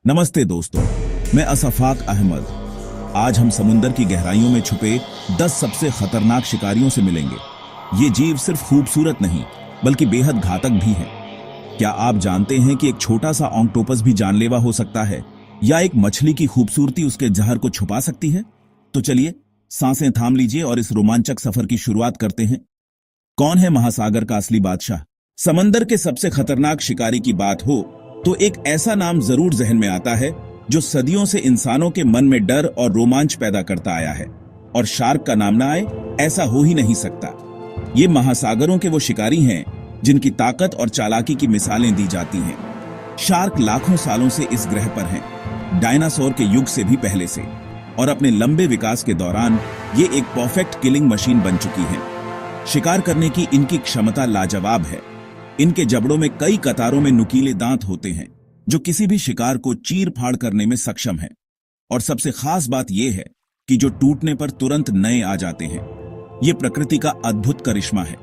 नमस्ते दोस्तों, मैं असफाक अहमद। आज हम समुंदर की गहराइयों में छुपे 10 सबसे खतरनाक शिकारियों से मिलेंगे। ये जीव सिर्फ खूबसूरत नहीं बल्कि बेहद घातक भी हैं। क्या आप जानते हैं कि एक छोटा सा ऑक्टोपस भी जानलेवा हो सकता है, या एक मछली की खूबसूरती उसके जहर को छुपा सकती है? तो चलिए सांसें थाम लीजिए और इस रोमांचक सफर की शुरुआत करते हैं। कौन है महासागर का असली बादशाह? समंदर के सबसे खतरनाक शिकारी की बात हो तो एक ऐसा नाम जरूर जहन में आता है जो सदियों से इंसानों के मन में डर और रोमांच पैदा करता आया है। और शार्क का नाम ना आए ऐसा हो ही नहीं सकता। ये महासागरों के वो शिकारी हैं जिनकी ताकत और चालाकी की मिसालें दी जाती हैं। शार्क लाखों सालों से इस ग्रह पर हैं, डायनासोर के युग से भी पहले से, और अपने लंबे विकास के दौरान ये एक परफेक्ट किलिंग मशीन बन चुकी हैं। शिकार करने की इनकी क्षमता लाजवाब है। इनके जबड़ों में कई कतारों में नुकीले दांत होते हैं जो किसी भी शिकार को चीर फाड़ करने में सक्षम हैं। और सबसे खास बात यह है कि जो टूटने पर तुरंत नए आ जाते हैं। यह प्रकृति का अद्भुत करिश्मा है।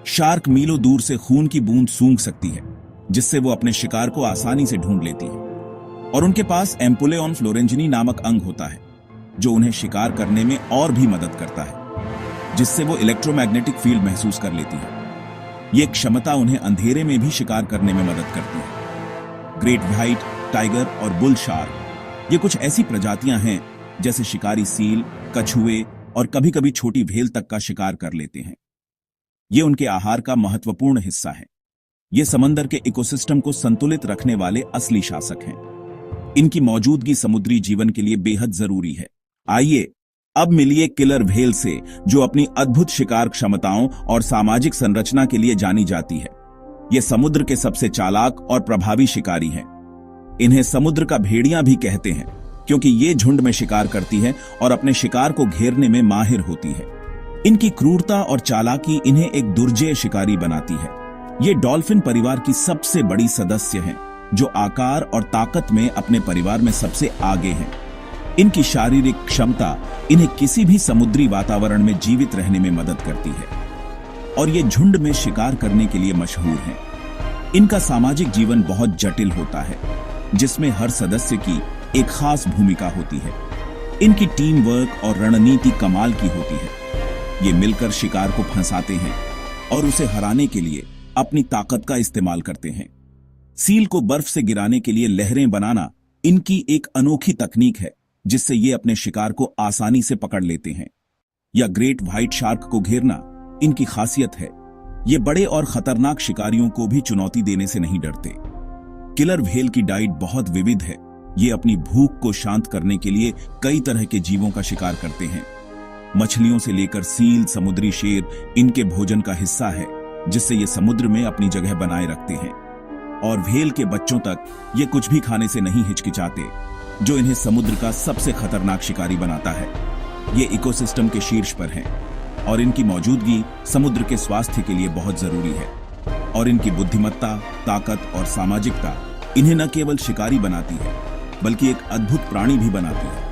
शार्क मीलों दूर से खून की बूंद सूंघ सकती है, जिससे वो अपने शिकार को आसानी से ढूंढ लेती है। और उनके पास एम्पुलेऑन फ्लोरेंजिनी नामक अंग होता है जो उन्हें शिकार करने में और भी मदद करता है, जिससे वो इलेक्ट्रोमैग्नेटिक फील्ड महसूस कर लेती है। ये क्षमता उन्हें अंधेरे में भी शिकार करने में मदद करती है। ग्रेट व्हाइट, टाइगर और बुल शार्क ये कुछ ऐसी प्रजातियां हैं जैसे शिकारी सील, कछुए और कभी-कभी छोटी व्हेल तक का शिकार कर लेते हैं। ये उनके आहार का महत्वपूर्ण हिस्सा है। ये समंदर के इकोसिस्टम को संतुलित रखने वाले असली शासक हैं। इनकी मौजूदगी समुद्री जीवन के लिए बेहद जरूरी है। आइए अब मिलिए किलर व्हेल से, जो अपनी अद्भुत शिकार क्षमताओं और सामाजिक संरचना के लिए जानी जाती है। ये समुद्र के सबसे चालाक और प्रभावी शिकारी हैं। इन्हें समुद्र का भेड़िया भी कहते हैं क्योंकि ये झुंड में शिकार करती है और अपने शिकार को घेरने में माहिर होती है। इनकी क्रूरता और चालाकी इन्हें एक दुर्जेय शिकारी बनाती है। ये डॉल्फिन परिवार की सबसे बड़ी सदस्य हैं, जो आकार और ताकत में अपने परिवार में सबसे आगे हैं। इनकी शारीरिक क्षमता इन्हें किसी भी समुद्री वातावरण में जीवित रहने में मदद करती है और ये झुंड में शिकार करने के लिए मशहूर हैं। इनका सामाजिक जीवन बहुत जटिल होता है, जिसमें हर सदस्य की एक खास भूमिका होती है। इनकी टीम वर्क और रणनीति कमाल की होती है। ये मिलकर शिकार को फंसाते हैं और उसे हराने के लिए अपनी ताकत का इस्तेमाल करते हैं। सील को बर्फ से गिराने के लिए लहरें बनाना इनकी एक अनोखी तकनीक है, जिससे ये अपने शिकार को आसानी से पकड़ लेते हैं। या ग्रेट व्हाइट शार्क को घेरना इनकी खासियत है। ये बड़े और खतरनाक शिकारियों को भी चुनौती देने से नहीं डरते। किलर व्हेल की डाइट बहुत विविध है। ये अपनी भूख को शांत करने के लिए कई तरह के जीवों का शिकार करते हैं। मछलियों से लेकर सील, समुद्री शेर इनके भोजन का हिस्सा है, जिससे ये समुद्र में अपनी जगह बनाए रखते हैं। और व्हेल के बच्चों तक ये कुछ भी खाने से नहीं हिचकिचाते, जो इन्हें समुद्र का सबसे खतरनाक शिकारी बनाता है। ये इकोसिस्टम के शीर्ष पर हैं और इनकी मौजूदगी समुद्र के स्वास्थ्य के लिए बहुत जरूरी है। और इनकी बुद्धिमत्ता, ताकत और सामाजिकता इन्हें न केवल शिकारी बनाती है बल्कि एक अद्भुत प्राणी भी बनाती है।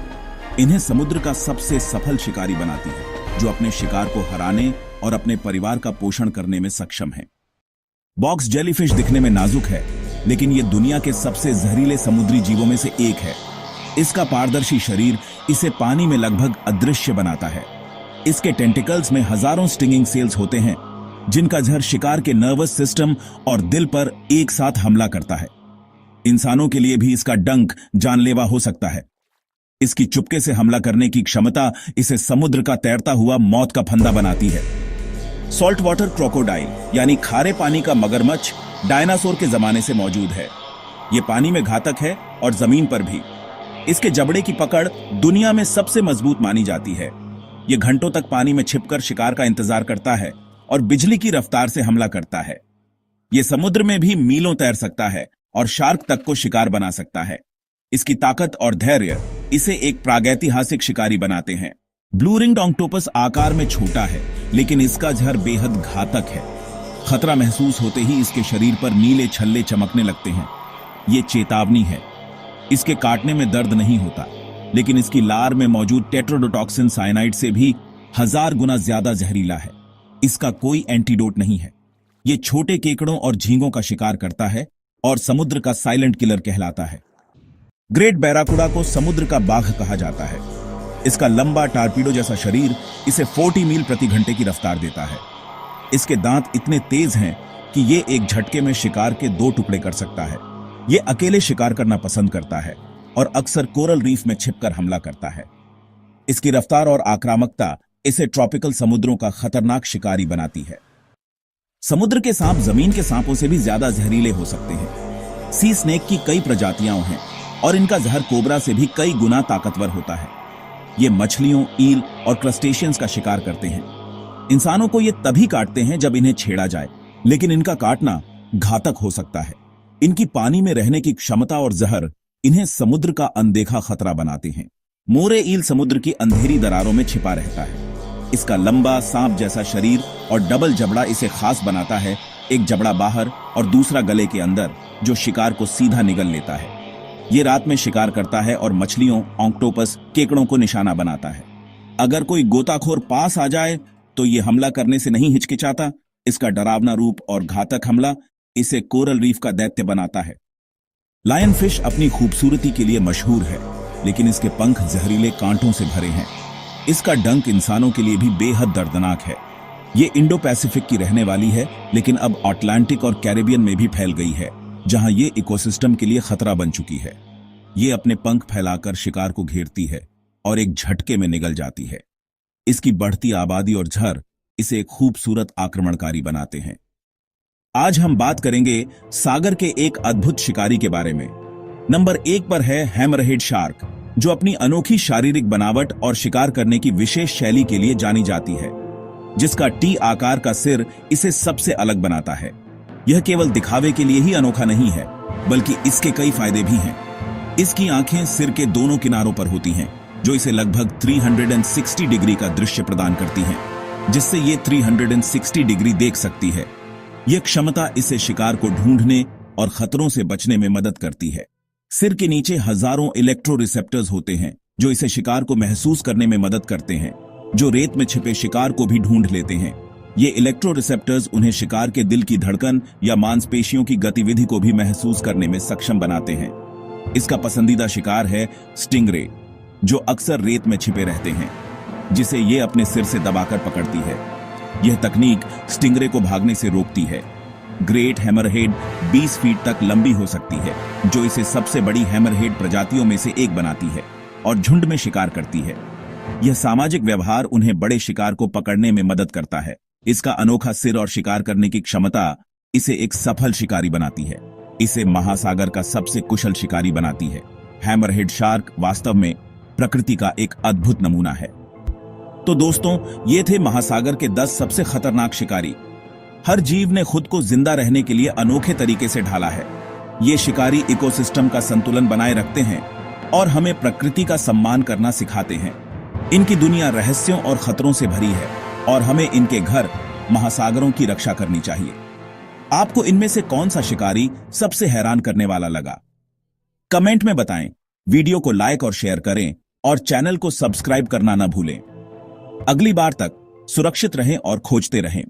इन्हें समुद्र का सबसे सफल शिकारी बनाती है, जो अपने शिकार को हराने और अपने परिवार का पोषण करने में सक्षम है। बॉक्स जेलीफिश दिखने में नाजुक है, लेकिन ये दुनिया के सबसे जहरीले समुद्री जीवों में से एक है। इसका पारदर्शी शरीर इसे पानी में लगभग अदृश्य बनाता है। इसके टेंटिकल्स में हजारों स्टिंगिंग सेल्स होते हैं, जिनका जहर शिकार के नर्वस सिस्टम और दिल पर एक साथ हमला करता है। इंसानों के लिए भी इसका डंक जानलेवा हो सकता है। इसकी चुपके से हमला करने की क्षमता इसे समुद्र का तैरता हुआ मौत का फंदा बनाती है। सॉल्ट वाटर क्रोकोडाइल यानी खारे पानी का मगरमच्छ डायनासोर के जमाने से मौजूद है। यह पानी में घातक है और जमीन पर भी। इसके जबड़े की पकड़ दुनिया में सबसे मजबूत मानी जाती है। यह घंटों तक पानी में छिपकर शिकार का इंतजार करता है और बिजली की रफ्तार से हमला करता है। यह समुद्र में भी मीलों तैर सकता है और शार्क तक को शिकार बना सकता है। इसकी ताकत और धैर्य इसे एक प्रागैतिहासिक शिकारी बनाते हैं। ब्लू रिंग्ड ऑक्टोपस आकार में छोटा है, लेकिन इसका जहर बेहद घातक है। खतरा महसूस होते ही इसके शरीर पर नीले छल्ले चमकने लगते हैं। ये चेतावनी है। इसके काटने में दर्द नहीं होता, लेकिन इसकी लार में मौजूद टेट्रोडोटॉक्सिन साइनाइड से भी 1000 गुना ज्यादा जहरीला है। इसका कोई एंटीडोट नहीं है। ये छोटे केकड़ों और झींगों का शिकार करता है और समुद्र का साइलेंट किलर कहलाता है। ग्रेट बैराकुडा को समुद्र का बाघ कहा जाता है। इसका लंबा टारपीडो जैसा शरीर इसे 40 मील प्रति घंटे की रफ्तार देता है। इसके दांत इतने तेज हैं कि ये एक झटके में शिकार के 2 टुकड़े कर सकता है। ये अकेले शिकार करना पसंद करता है और अक्सर कोरल रीफ में छिपकर हमला करता है। इसकी रफ्तार और आक्रामकता इसे ट्रॉपिकल समुद्रों का खतरनाक शिकारी बनाती है। समुद्र के सांप जमीन के सांपों से भी ज्यादा जहरीले हो सकते हैं। सी स्नेक की कई प्रजातियां हैं और इनका जहर कोबरा से भी कई गुना ताकतवर होता है। ये मछलियों, ईल और क्रस्टेशियंस का शिकार करते हैं। इंसानों को ये तभी काटते हैं जब इन्हें छेड़ा जाए, लेकिन इनका काटना घातक हो सकता है। इनकी पानी में रहने की क्षमता और जहर इन्हें समुद्र का अनदेखा खतरा बनाते हैं। मोरे ईल समुद्र की अंधेरी दरारों में छिपा रहता है। इसका लंबा सांप जैसा शरीर और डबल जबड़ा इसे खास बनाता है, एक जबड़ा बाहर और दूसरा गले के अंदर, जो शिकार को सीधा निगल लेता है। ये रात में शिकार करता है और मछलियों, ऑक्टोपस, केकड़ों को निशाना बनाता है। अगर कोई गोताखोर पास आ जाए तो ये हमला करने से नहीं हिचकिचाता। इसका डरावना रूप और घातक हमला इसे कोरल रीफ का दैत्य बनाता है। लायन फिश अपनी खूबसूरती के लिए मशहूर है, लेकिन इसके पंख जहरीले कांटों से भरे हैं। इसका डंक इंसानों के लिए भी बेहद दर्दनाक है। ये इंडो पैसिफिक की रहने वाली है, लेकिन अब अटलांटिक और कैरिबियन में भी फैल गई है, जहां ये इकोसिस्टम के लिए खतरा बन चुकी है। ये अपने पंख फैलाकर शिकार को घेरती है और एक झटके में निगल जाती है। इसकी बढ़ती आबादी और झर इसे एक खूबसूरत आक्रमणकारी बनाते हैं। आज हम बात करेंगे सागर के एक अद्भुत शिकारी के बारे में। नंबर 1 पर है हैमरहेड शार्क, जो अपनी अनोखी शारीरिक बनावट और शिकार करने की विशेष शैली के लिए जानी जाती है। जिसका टी आकार का सिर इसे सबसे अलग बनाता है। यह केवल दिखावे के लिए ही अनोखा नहीं है, बल्कि इसके कई फायदे भी हैं। इसकी आंखें सिर के दोनों किनारों पर होती हैं, जो इसे लगभग 360 डिग्री का दृश्य प्रदान करती हैं, जिससे ये 360 डिग्री देख सकती है। यह क्षमता इसे शिकार को ढूंढने और खतरों से बचने में मदद करती है। सिर के नीचे हजारों इलेक्ट्रो रिसेप्टर्स होते हैं, जो इसे शिकार को महसूस करने में मदद करते हैं, जो रेत में छिपे शिकार को भी ढूंढ लेते हैं। ये इलेक्ट्रो रिसेप्टर्स उन्हें शिकार के दिल की धड़कन या मांसपेशियों की गतिविधि को भी महसूस करने में सक्षम बनाते हैं। इसका पसंदीदा शिकार है स्टिंगरे, जो अक्सर रेत में छिपे रहते हैं, जिसे ये अपने सिर से दबाकर पकड़ती है। यह तकनीक स्टिंगरे को भागने से रोकती है। ग्रेट हैमरहेड 20 फीट तक लंबी हो सकती है, जो इसे सबसे बड़ी हैमरहेड प्रजातियों में से एक बनाती है और झुंड में शिकार करती है। यह सामाजिक व्यवहार उन्हें बड़े शिकार को पकड़ने में मदद करता है। इसका अनोखा सिर और शिकार करने की क्षमता इसे एक सफल शिकारी बनाती है। इसे महासागर का सबसे कुशल शिकारी बनाती है। हैमरहेड शार्क वास्तव में प्रकृति का एक अद्भुत नमूना है। तो दोस्तों, ये थे महासागर के 10 सबसे खतरनाक शिकारी। हर जीव ने खुद को जिंदा रहने के लिए अनोखे तरीके से ढाला है। ये शिकारी इकोसिस्टम का संतुलन बनाए रखते हैं और हमें प्रकृति का सम्मान करना सिखाते हैं। इनकी दुनिया रहस्यों और खतरों से भरी है और हमें इनके घर महासागरों की रक्षा करनी चाहिए। आपको इनमें से कौन सा शिकारी सबसे हैरान करने वाला लगा? कमेंट में बताएं। वीडियो को लाइक और शेयर करें और चैनल को सब्सक्राइब करना न भूलें। अगली बार तक सुरक्षित रहें और खोजते रहें।